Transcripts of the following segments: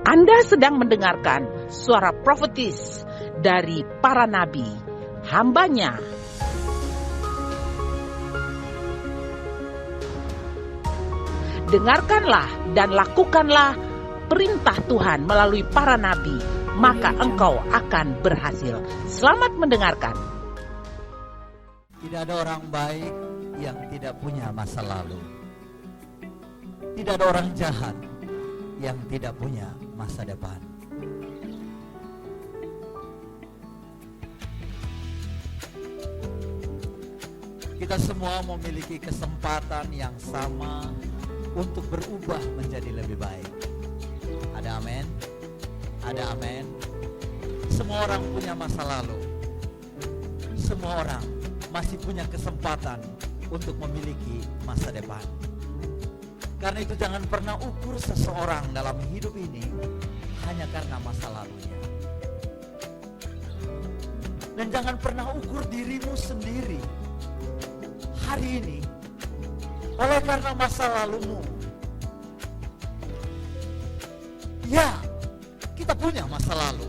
Anda sedang mendengarkan suara profetis dari para nabi, hambanya. Dengarkanlah dan lakukanlah perintah Tuhan melalui para nabi, maka engkau akan berhasil. Selamat mendengarkan. Tidak ada orang baik yang tidak punya masa lalu. Tidak ada orang jahat yang tidak punya masa depan. Kita semua memiliki kesempatan yang sama untuk berubah menjadi lebih baik. Ada amin? Ada amin? Semua orang punya masa lalu. Semua orang masih punya kesempatan untuk memiliki masa depan. Karena itu jangan pernah ukur seseorang dalam hidup ini hanya karena masa lalunya. Dan jangan pernah ukur dirimu sendiri hari ini oleh karena masa lalumu. Ya, kita punya masa lalu.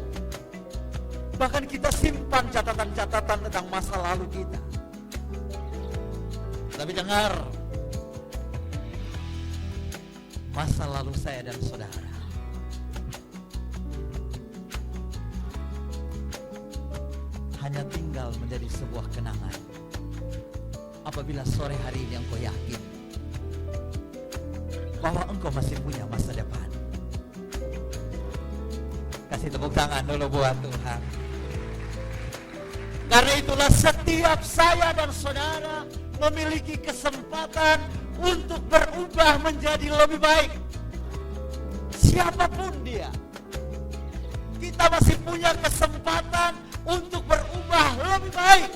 Bahkan kita simpan catatan-catatan tentang masa lalu kita. Tapi dengar, masa lalu saya dan saudara hanya tinggal menjadi sebuah kenangan. Apabila sore hari ini engkau yakin bahwa engkau masih punya masa depan. Kasih tepuk tangan dulu buat Tuhan. Karena itulah setiap saya dan saudara memiliki kesempatan untuk berubah menjadi lebih baik. Siapapun dia, kita masih punya kesempatan untuk berubah lebih baik.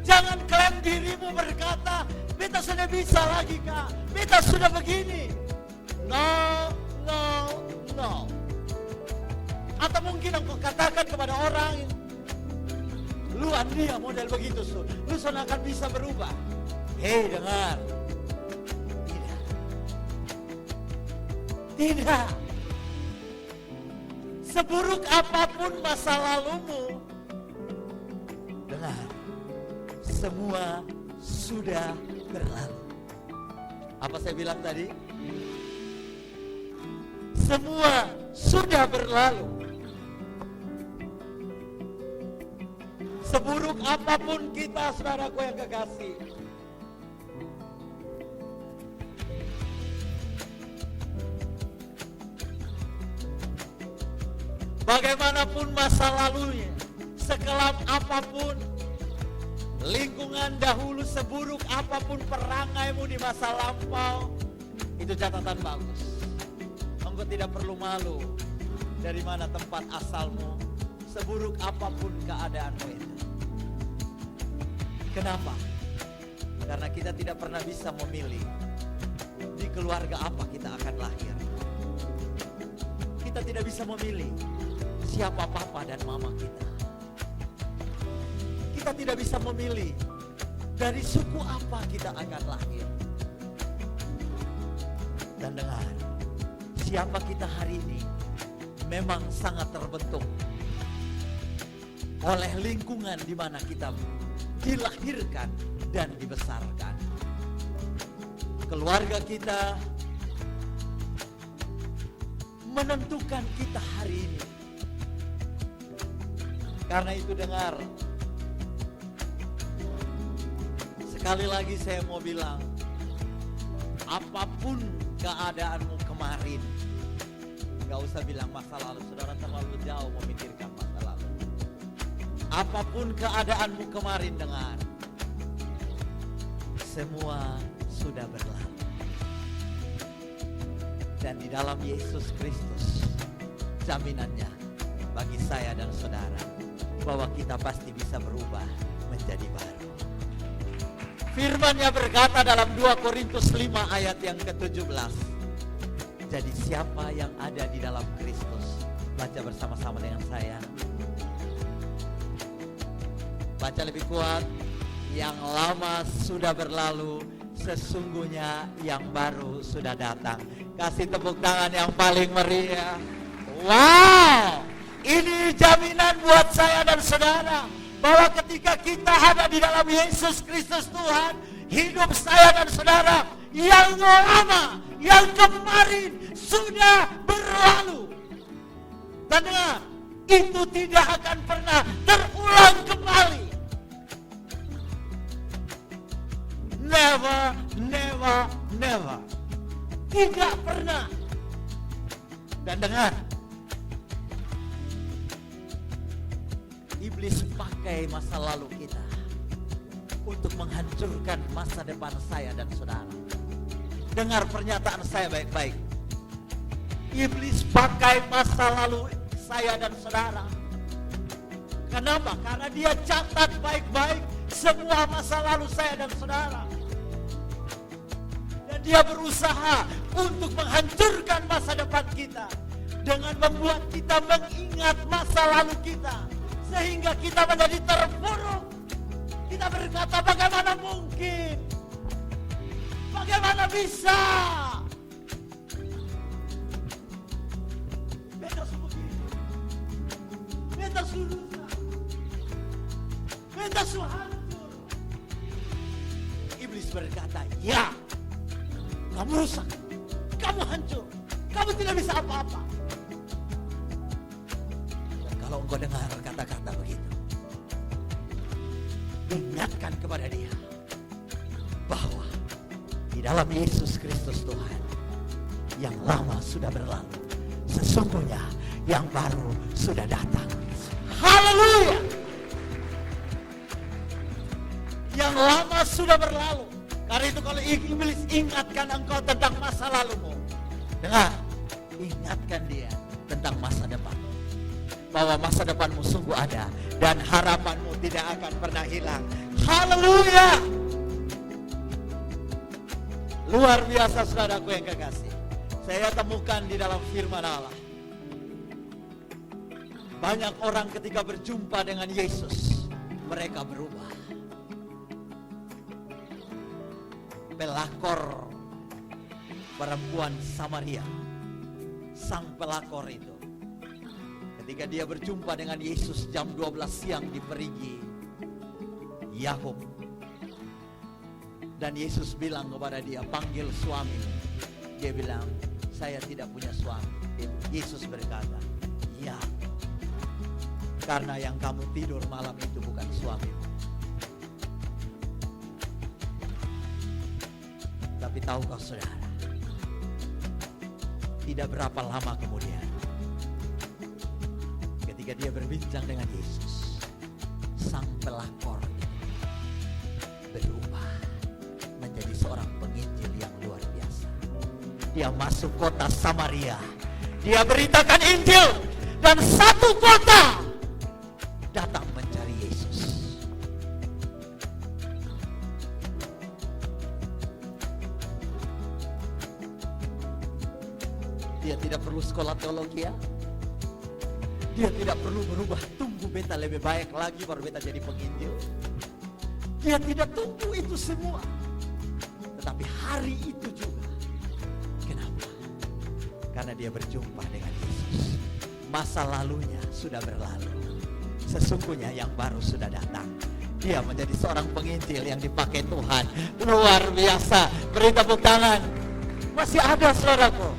Jangan klaim dirimu berkata, beta sudah bisa lagi kak, beta sudah begini. No. Atau mungkin aku katakan kepada orang, lu Andrea model begitu, lu sana akan bisa berubah. Hei dengar, tidak. Seburuk apapun masa lalumu, dengar, semua sudah berlalu. Apa saya bilang tadi? Semua sudah berlalu. Seburuk apapun kita, saudaraku yang kekasih, bagaimanapun masa lalunya, sekelam apapun, lingkungan dahulu, seburuk apapun perangaimu di masa lampau, itu catatan bagus. Engkau tidak perlu malu dari mana tempat asalmu, seburuk apapun keadaanmu itu. Kenapa? Karena kita tidak pernah bisa memilih di keluarga apa kita akan lahir. Kita tidak bisa memilih siapa papa dan mama kita. Kita tidak bisa memilih dari suku apa kita akan lahir. Dan dengar, siapa kita hari ini memang sangat terbentuk oleh lingkungan di mana kita dilahirkan dan dibesarkan. Keluarga kita menentukan kita hari ini. Karena itu dengar, sekali lagi saya mau bilang, apapun keadaanmu kemarin, gak usah bilang masa lalu, saudara terlalu jauh memikirkan masa lalu. Apapun keadaanmu kemarin, dengar, semua sudah berlalu. Dan di dalam Yesus Kristus, jaminannya bagi saya dan saudara, bahwa kita pasti bisa berubah menjadi baru. Firman-Nya berkata dalam 2 Korintus 5 ayat yang ke-17. Jadi siapa yang ada di dalam Kristus? Baca bersama-sama dengan saya. Baca lebih kuat. Yang lama sudah berlalu, Sesungguhnya yang baru sudah datang. Kasih tepuk tangan yang paling meriah. Wow, ini jaminan buat saya dan saudara, bahwa ketika kita ada di dalam Yesus Kristus Tuhan, hidup saya dan saudara yang lama, yang kemarin sudah berlalu. Dan dengar, itu tidak akan pernah terulang kembali. Never, never, never. Tidak pernah. Dan dengar, iblis pakai masa lalu kita untuk menghancurkan masa depan saya dan saudara. Dengar pernyataan saya baik-baik. Iblis pakai masa lalu saya dan saudara. Kenapa? Karena dia catat baik-baik semua masa lalu saya dan saudara. Dan dia berusaha untuk menghancurkan masa depan kita dengan membuat kita mengingat masa lalu kita, sehingga kita menjadi terpuruk. Kita berkata, bagaimana mungkin? Bagaimana bisa? Beta sebegini. Beta sulusa. Beta hancur. Iblis berkata, ya, kamu rusak. Kamu hancur. Kamu tidak bisa apa-apa. Dan kalau engkau dengar kata-kata begitu, ingatkan kepada dia bahwa di dalam Yesus Kristus Tuhan, yang lama sudah berlalu, sesungguhnya yang baru sudah datang. Haleluya! Yang lama sudah berlalu. Karena itu kalau iblis ingatkan engkau tentang masa lalumu, dengar, ingatkan dia tentang masa depan, bahwa masa depanmu sungguh ada dan harapanmu tidak akan pernah hilang. Haleluya! Luar biasa saudaraku yang kekasih. Saya temukan di dalam firman Allah, banyak orang ketika berjumpa dengan Yesus, mereka berubah. Pelakor perempuan Samaria, sang pelakor itu, ketika dia berjumpa dengan Yesus jam 12 siang di perigi Yahum, dan Yesus bilang kepada dia, panggil suamimu. Dia bilang, saya tidak punya suami. Yesus berkata, ya, karena yang kamu tidur malam itu bukan suamimu. Tapi tahukah saudara, tidak berapa lama kemudian, ketika dia berbincang dengan Yesus, sang pelakor berubah menjadi seorang penginjil yang luar biasa. Dia masuk kota Samaria, dia beritakan Injil, dan satu kota datang mencari Yesus. Dia tidak perlu sekolah teologi, ya. Dia tidak perlu berubah, tunggu beta lebih baik lagi baru beta jadi penginjil. Dia tidak tunggu itu semua. Tetapi hari itu juga. Kenapa? Karena dia berjumpa dengan Yesus. Masa lalunya sudah berlalu. Sesungguhnya yang baru sudah datang. Dia menjadi seorang penginjil yang dipakai Tuhan. Luar biasa. Beri tepuk tangan. Masih ada saudaraku,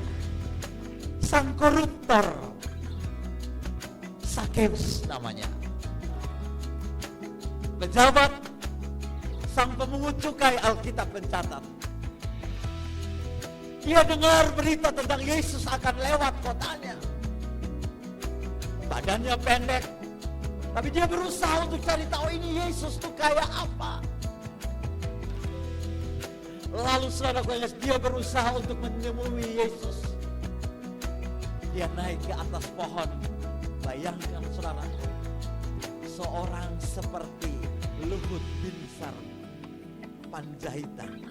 sang koruptor, Sakeus namanya, pejabat, sang pemungut cukai. Alkitab mencatat, dia dengar berita tentang Yesus akan lewat kotanya. Badannya pendek, tapi dia berusaha untuk cari tahu ini Yesus tuh kayak apa. Lalu saudaraku, dia berusaha untuk menemui Yesus. Dia naik ke atas pohon. Bayangkan saudara, seorang seperti Luhut Binsar Panjaitan.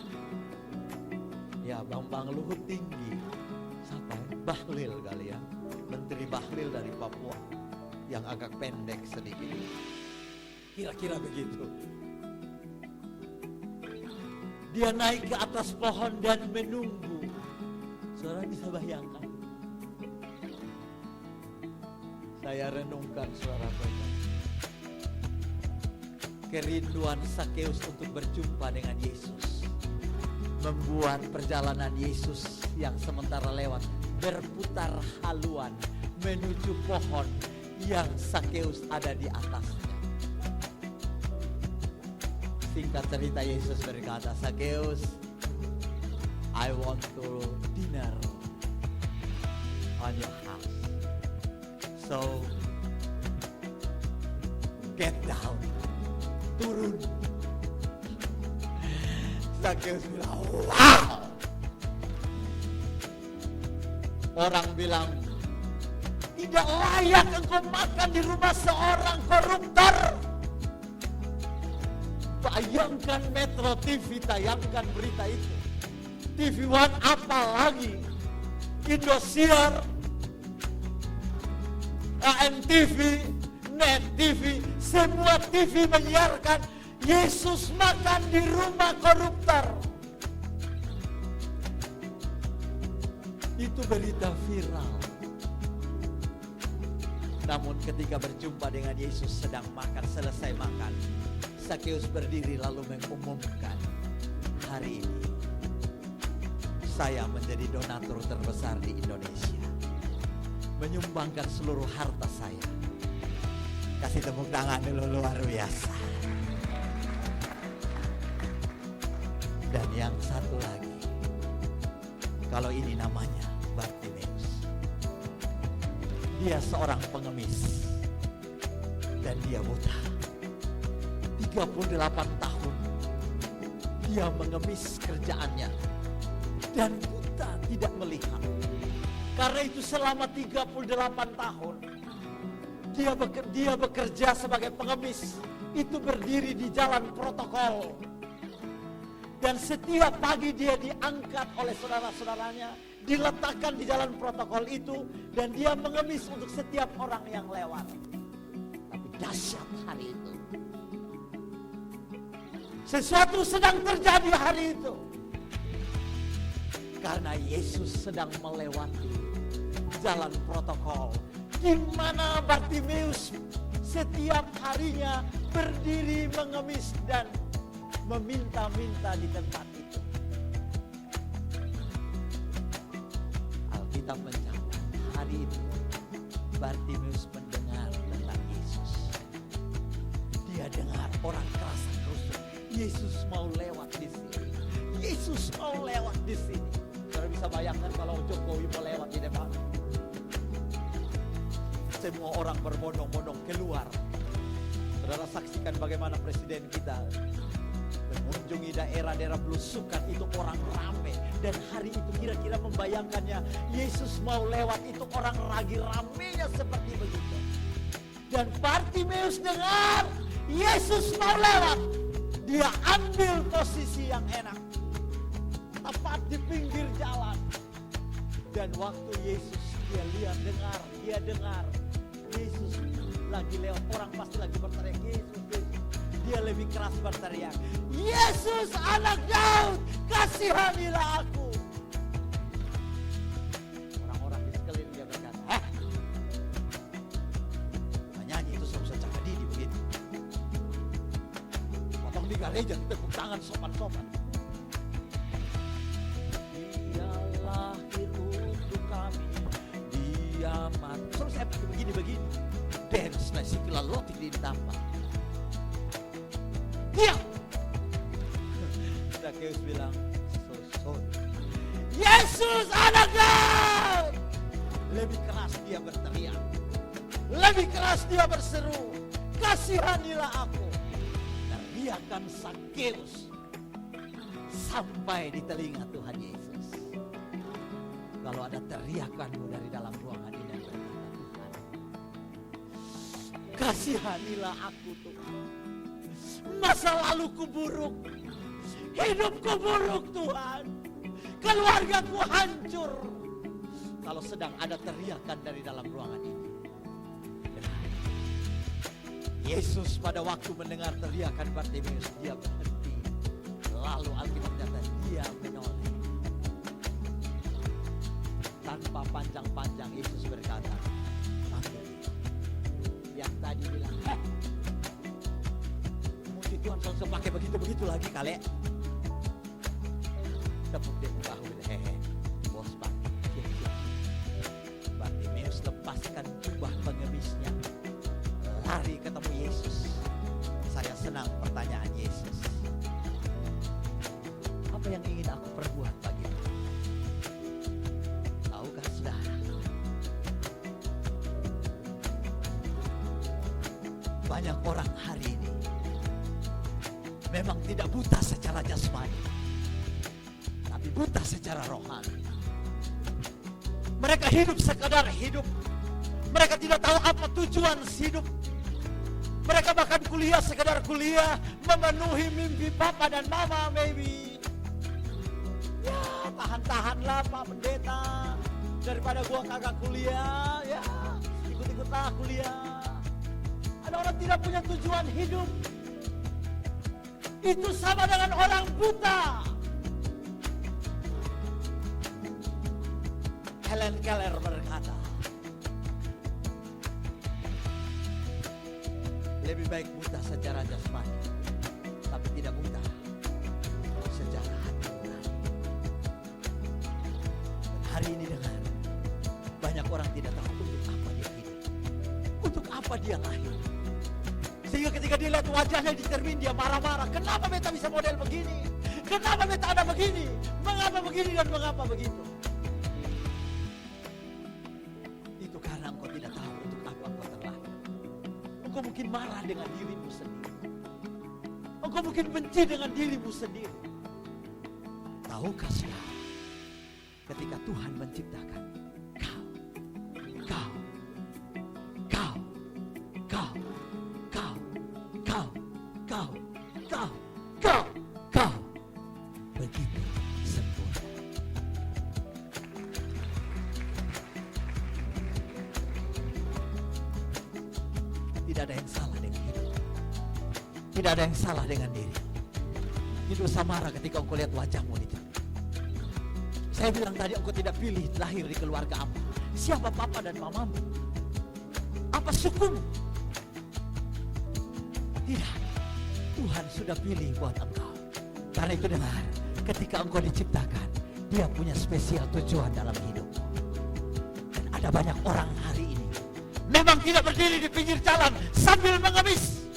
Ya, Bambang Luhut tinggi. Siapa? Bahlil kali ya. Menteri Bahlil dari Papua yang agak pendek sedikit. Kira-kira begitu. Dia naik ke atas pohon dan menunggu. Saudara bisa bayangkan? Saya renungkan saudara-saudara. Kerinduan Sakeus untuk berjumpa dengan Yesus membuat perjalanan Yesus yang sementara lewat berputar haluan menuju pohon yang Sakeus ada di atasnya. Singkat cerita, Yesus berkata, Sakeus, I want to dinner on your house. So, get down. Turun. Sakeus bilang, wow. Orang bilang, tidak layak engkau makan di rumah seorang koruptor. Bayangkan Metro TV tayangkan berita itu. TV One apalagi, Indosiar, ANTV, Net TV, semua TV menyiarkan Yesus makan di rumah koruptor. Itu berita viral. Namun ketika berjumpa dengan Yesus sedang makan, selesai makan, Sakeus berdiri lalu mengumumkan, hari ini saya menjadi donatur terbesar di Indonesia. Menyumbangkan seluruh harta saya. Kasih tepuk tangan dulu, luar biasa. Dan yang satu lagi, kalau ini namanya Bartimeus. Dia seorang pengemis dan dia buta. 38 tahun dia mengemis kerjaannya dan buta, tidak melihat. Karena itu selama 38 tahun dia bekerja sebagai pengemis. Itu berdiri di jalan protokol. Dan setiap pagi dia diangkat oleh saudara-saudaranya, diletakkan di jalan protokol itu, dan dia mengemis untuk setiap orang yang lewat. Tapi dahsyat hari itu. Sesuatu sedang terjadi hari itu. Karena Yesus sedang melewati jalan protokol, di mana Bartimeus setiap harinya berdiri mengemis dan meminta-minta di tempat itu. Alkitab mencatat hari itu Bartimeus mendengar tentang Yesus. Dia dengar orang kerasa kerusuk. Yesus mau lewat di sini. Yesus mau lewat di sini. Saudara bisa bayangkan kalau Jokowi mau lewat di depan. Semua orang berbondong-bondong keluar. Saudara saksikan bagaimana presiden kita mengunjungi daerah-daerah belusukan, itu orang ramai. Dan hari itu kira-kira membayangkannya, Yesus mau lewat, itu orang lagi ramainya seperti begitu. Dan Bartimeus dengar Yesus mau lewat. Dia ambil posisi yang enak, tepat di pinggir jalan. Dan waktu Yesus dia lihat, dia dengar Yesus lagi lewat, orang pasti lagi berteriak Yesus, Yesus. Dia lebih keras berteriak, Yesus anak Daud, kasihanilah aku. Orang-orang di sekeliling dia berkata, nyanyi itu susah cakap didi begitu. Potong di gereja tepuk tangan sopan-sopan. Dia lahir untuk kami, dia mati. Terus saya begini-begini. Dance lah sikila lotik di tambah. Diam. Sakeus bilang, sorry. Yesus anak Daud. Lebih keras dia berteriak. Lebih keras dia berseru, kasihanilah aku. Teriakan Sakeus sampai di telinga Tuhan Yesus. Kalau ada teriakanmu dari dalam ruangan ini yang berkata, Tuhan, kasihanilah aku Tuhan. Masa laluku buruk, hidupku buruk Tuhan, keluargaku hancur. Kalau sedang ada teriakan dari dalam ruangan ini, Yesus pada waktu mendengar teriakan Bartimeus, dia berhenti, Lalu Alkitab berkata dia menoleh. Tanpa panjang-panjang Yesus berkata, panggil dia. Yang tadi bilang, mesti Tuhan selalu pakai begitu-begitu lagi kali. Tepuk dia ke bahu, bos pak. Bartimeus lepaskan jubah pengemisnya, lari ketemu Yesus. Saya senang pertanyaan Yesus. Apa yang ingin aku perbuat bagimu? Tahukah saudara? Banyak orang hari ini memang tidak buta secara jasmani, tapi buta secara rohani. Mereka hidup sekadar hidup. Mereka tidak tahu apa tujuan hidup. Mereka bahkan kuliah sekadar kuliah, memenuhi mimpi papa dan mama maybe. Ya tahan-tahanlah Pak Pendeta, daripada gua kagak kuliah, ya ikut-ikutlah kuliah. Ada orang tidak punya tujuan hidup. Itu sama dengan orang buta. Helen Keller berkata, lebih baik buta secara jasmani, tapi tidak buta secara hati nurani. Hari ini dengar, banyak orang tidak tahu untuk apa dia hidup, untuk apa dia lahir. Sehingga ketika dia lihat wajahnya di cermin, dia marah-marah. Kenapa beta bisa model begini? Kenapa beta ada begini? Mengapa begini dan mengapa begitu? Itu karena engkau tidak tahu untuk apa engkau terlahir. Engkau mungkin marah dengan dirimu sendiri. Engkau mungkin benci dengan dirimu sendiri. Tahukah saudara, ketika Tuhan menciptakan kau begitu sempurna. Tidak ada yang salah dengan hidup. Tidak ada yang salah dengan diri. Hidup samara ketika engkau lihat wajahmu itu. Saya bilang tadi engkau tidak pilih lahir di keluarga apa. Siapa papa dan mamamu? Apa sukumu? Tidak. Tuhan sudah pilih buat engkau. Karena itu dengar, ketika engkau diciptakan, dia punya spesial tujuan dalam hidupmu. Dan ada banyak orang hari ini memang tidak berdiri di pinggir jalan sambil mengemis.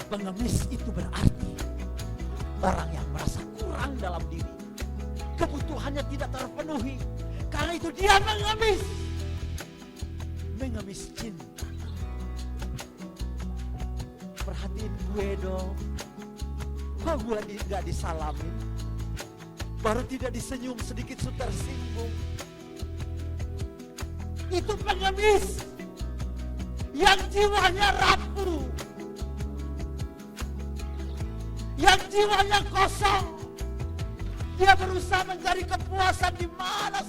Mengemis itu berarti orang yang merasa kurang dalam diri, kebutuhannya tidak terpenuhi. Karena itu dia mengemis. Mengemis cinta. Perhatiin gue dong. Kok gue gak disalamin? Baru tidak disenyum sedikit sudah tersinggung. Itu pengemis yang jiwanya rapuh, yang jiwanya kosong. Dia berusaha mencari kepuasan di mana?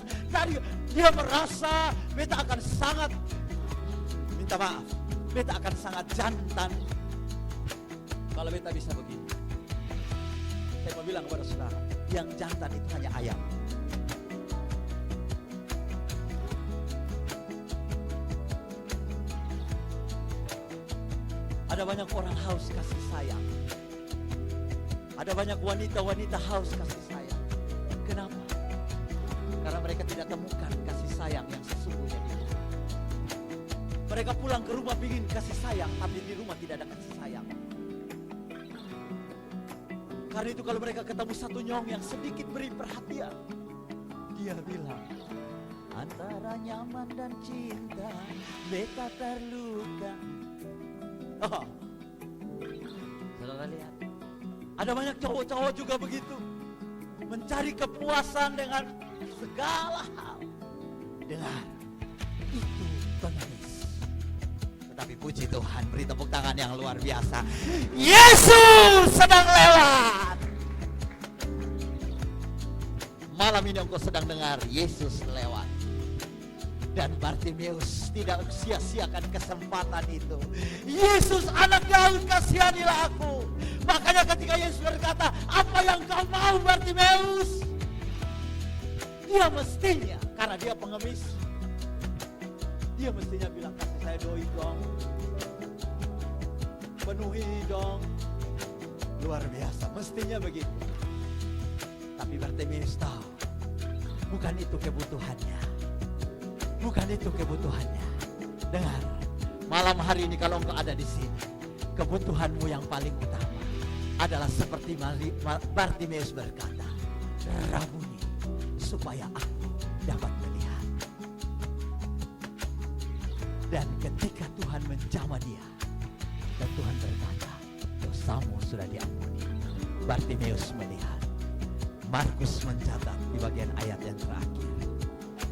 Dia merasa beta akan sangat, minta maaf, beta akan sangat jantan kalau beta bisa begini. Saya mau bilang kepada saudara, yang jantan itu hanya ayam. Ada banyak orang haus kasih sayang. Ada banyak wanita-wanita haus kasih sayang. Kenapa? Karena mereka tidak temukan kasih sayang yang sesungguhnya di rumah. Mereka pulang ke rumah ingin kasih sayang, tapi di rumah tidak ada kasih sayang. Karena itu kalau mereka ketemu satu nyong yang sedikit beri perhatian, dia bilang, antara nyaman dan cinta, beta terluka. Oh, saudara lihat, ada banyak cowok-cowok juga begitu, mencari kepuasan dengan segala hal. Dengar, itu pengemis. Tetapi puji Tuhan, beri tepuk tangan yang luar biasa. Yesus sedang lewat. Malam ini engkau sedang dengar Yesus lewat. Dan Bartimeus tidak sia-siakan kesempatan itu. Yesus, anak Daud, kasihanilah aku. Makanya ketika Yesus berkata, apa yang kau mau Bartimeus? Dia mestinya, karena dia pengemis, dia mestinya bilang, kasih saya doi dong, penuhi dong. Luar biasa, mestinya begitu. Tapi Bartimeus tahu, bukan itu kebutuhannya. Bukan itu kebutuhannya. Dengar, malam hari ini kalau engkau ada di sini, kebutuhanmu yang paling utama adalah seperti Bartimeus berkata, Rabuni, supaya aku dapat melihat. Dan ketika Tuhan menjamah dia, dan Tuhan berkata, dosamu sudah diampuni, Bartimeus melihat. Markus mencatat di bagian ayat yang terakhir,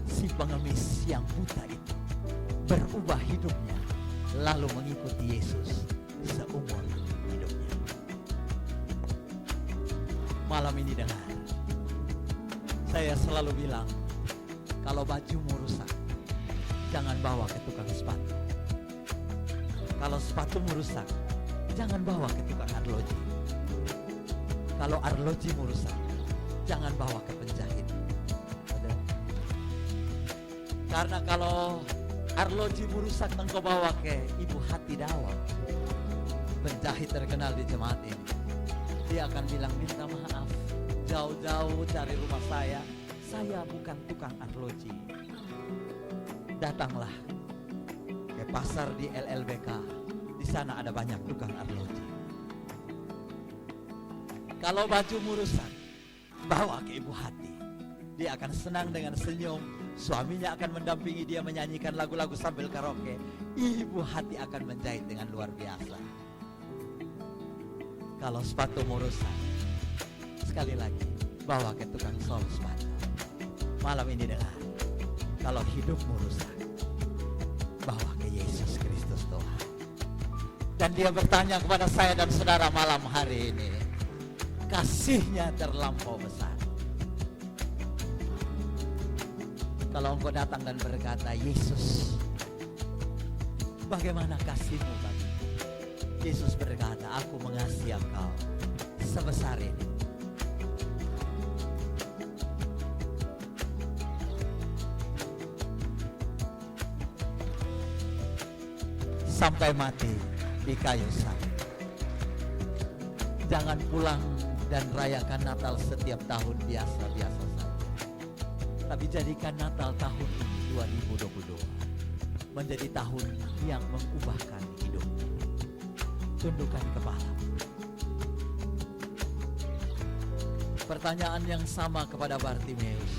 si pengemis yang buta itu berubah hidupnya, lalu mengikuti Yesus seumur hidupnya. Malam ini dengar, saya selalu bilang, kalau bajumu rusak, jangan bawa ke tukang sepatu. Kalau sepatumu rusak, jangan bawa ke tukang arloji. Kalau arlojimu rusak, jangan bawa ke penjahit. Karena kalau arlojimu rusak, engkau bawa ke Ibu Hati Dawang, penjahit terkenal di jemaat ini. Dia akan bilang, minta maaf, jauh-jauh dari rumah saya bukan tukang arloji. Datanglah ke pasar di LLBK, di sana ada banyak tukang arloji. Kalau bajumu rusak, bawa ke Ibu Hati. Dia akan senang dengan senyum. Suaminya akan mendampingi dia menyanyikan lagu-lagu sambil karaoke. Ibu Hati akan menjahit dengan luar biasa. Kalau sepatumu rusak, sekali lagi, bawa ke tukang sol sepatu. Malam ini dengar, kalau hidupmu rusak, bawa ke Yesus Kristus Tuhan. Dan dia bertanya kepada saya dan saudara malam hari ini, kasihnya terlampau besar. Kalau engkau datang dan berkata, Yesus, bagaimana kasihmu bagiku? Yesus berkata, aku mengasihi engkau sebesar ini. Sampai mati di kayu salib. Jangan pulang dan rayakan Natal setiap tahun biasa-biasa saja. Tapi jadikan Natal tahun ini 2022 menjadi tahun yang mengubahkan hidupmu. Tundukkan kepala. Pertanyaan yang sama kepada Bartimeus.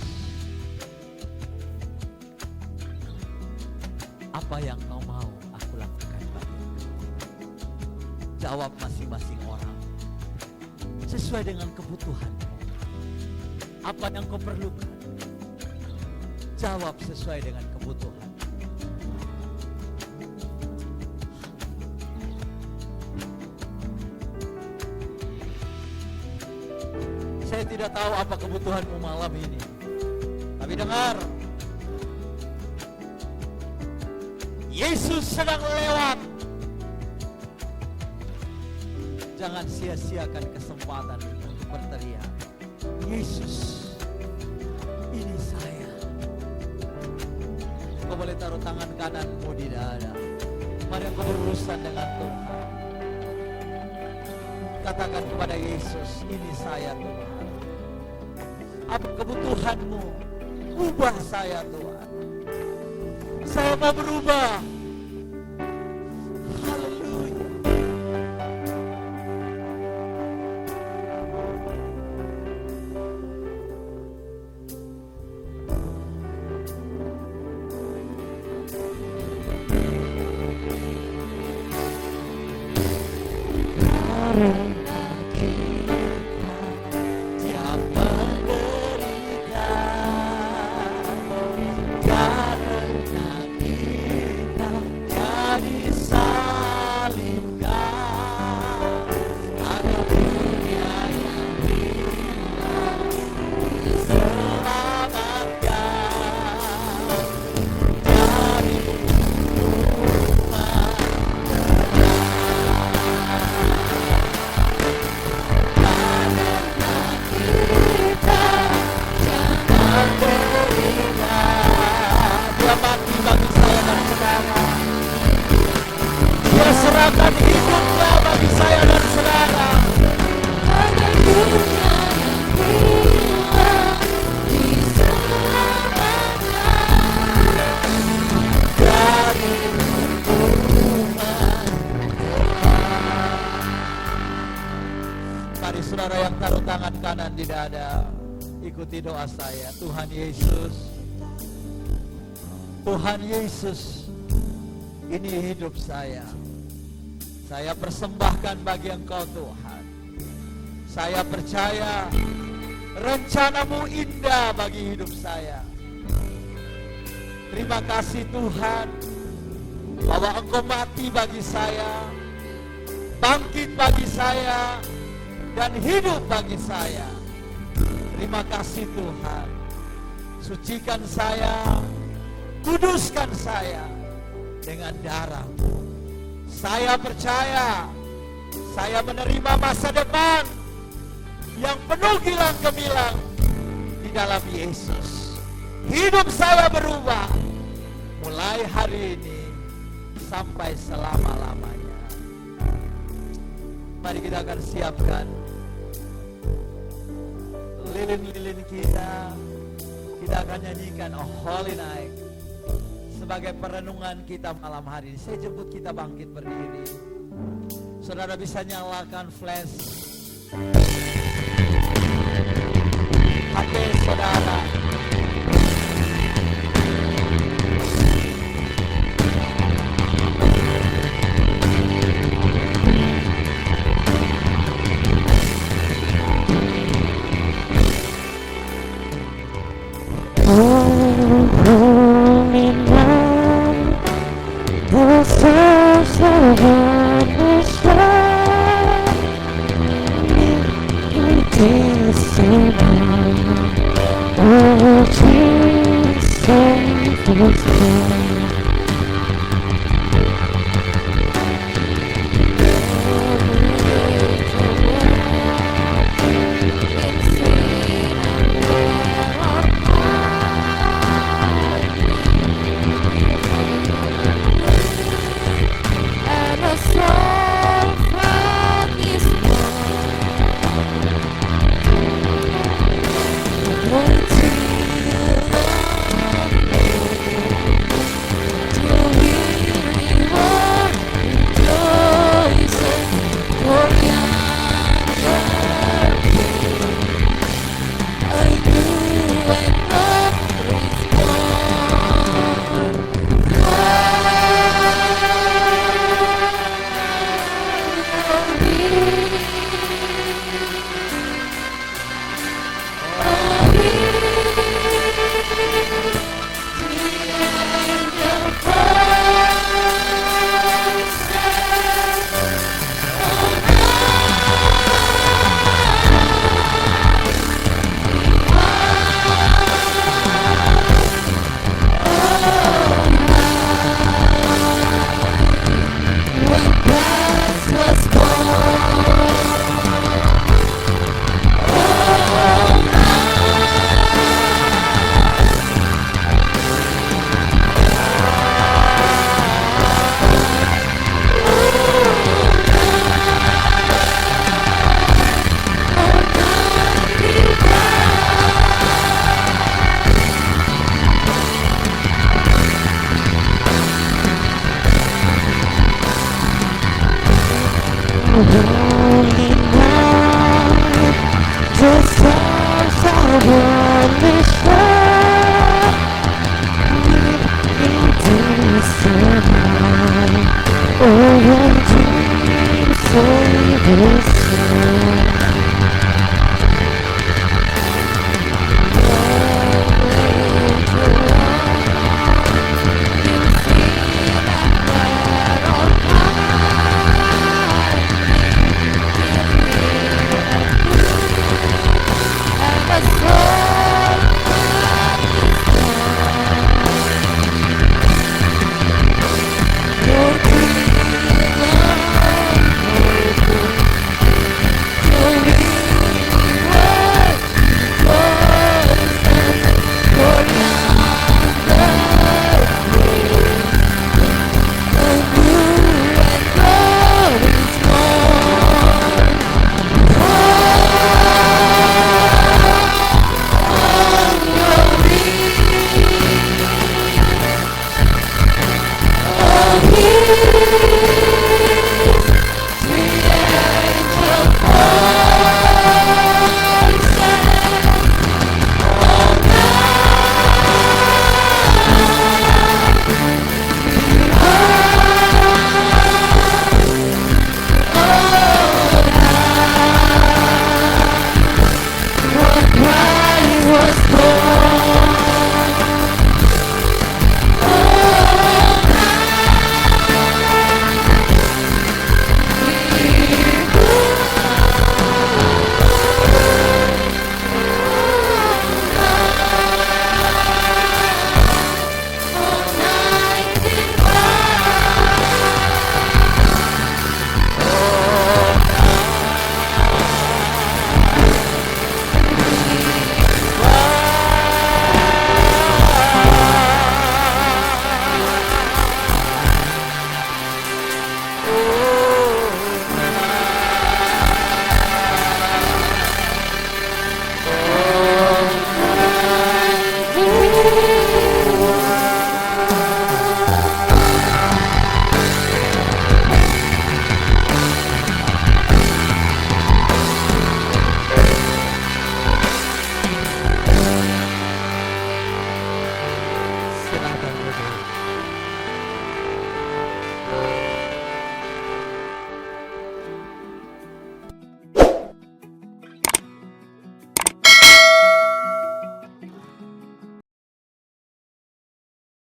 Apa yang kau mau aku lakukan bagimu? Jawab masing-masing orang sesuai dengan kebutuhan. Apa yang kau perlukan? Jawab sesuai dengan kebutuhan. Saya tidak tahu apa kebutuhanmu malam ini. Tapi dengar, Yesus sedang lewat. Jangan sia-siakan kesempatan untuk berteriak, Yesus, ini saya. Kau boleh taruh tangan kananmu di dada. Mari kau berurusan dengan Tuhan. Katakan kepada Yesus, ini saya Tuhan. Apa kebutuhanmu? Ubah saya Tuhan. Saya mau berubah. Haleluya. kanan di dada. Ikuti doa saya. Tuhan Yesus, Tuhan Yesus, ini hidup saya. Saya persembahkan bagi Engkau Tuhan. Saya percaya rencana-Mu indah bagi hidup saya. Terima kasih Tuhan, bahwa Engkau mati bagi saya, bangkit bagi saya, dan hidup bagi saya. Terima kasih Tuhan. Sucikan saya, kuduskan saya dengan darah-Mu. Saya percaya, saya menerima masa depan yang penuh gilang gemilang di dalam Yesus. Hidup saya berubah mulai hari ini sampai selama-lamanya. Mari kita akan siapkan lilin-lilin kita. Kita akan nyanyikan A Holy Night sebagai perenungan kita malam hari ini. Saya jemput kita bangkit berdiri. Saudara bisa nyalakan flash HP saudara. Holy night, the stars are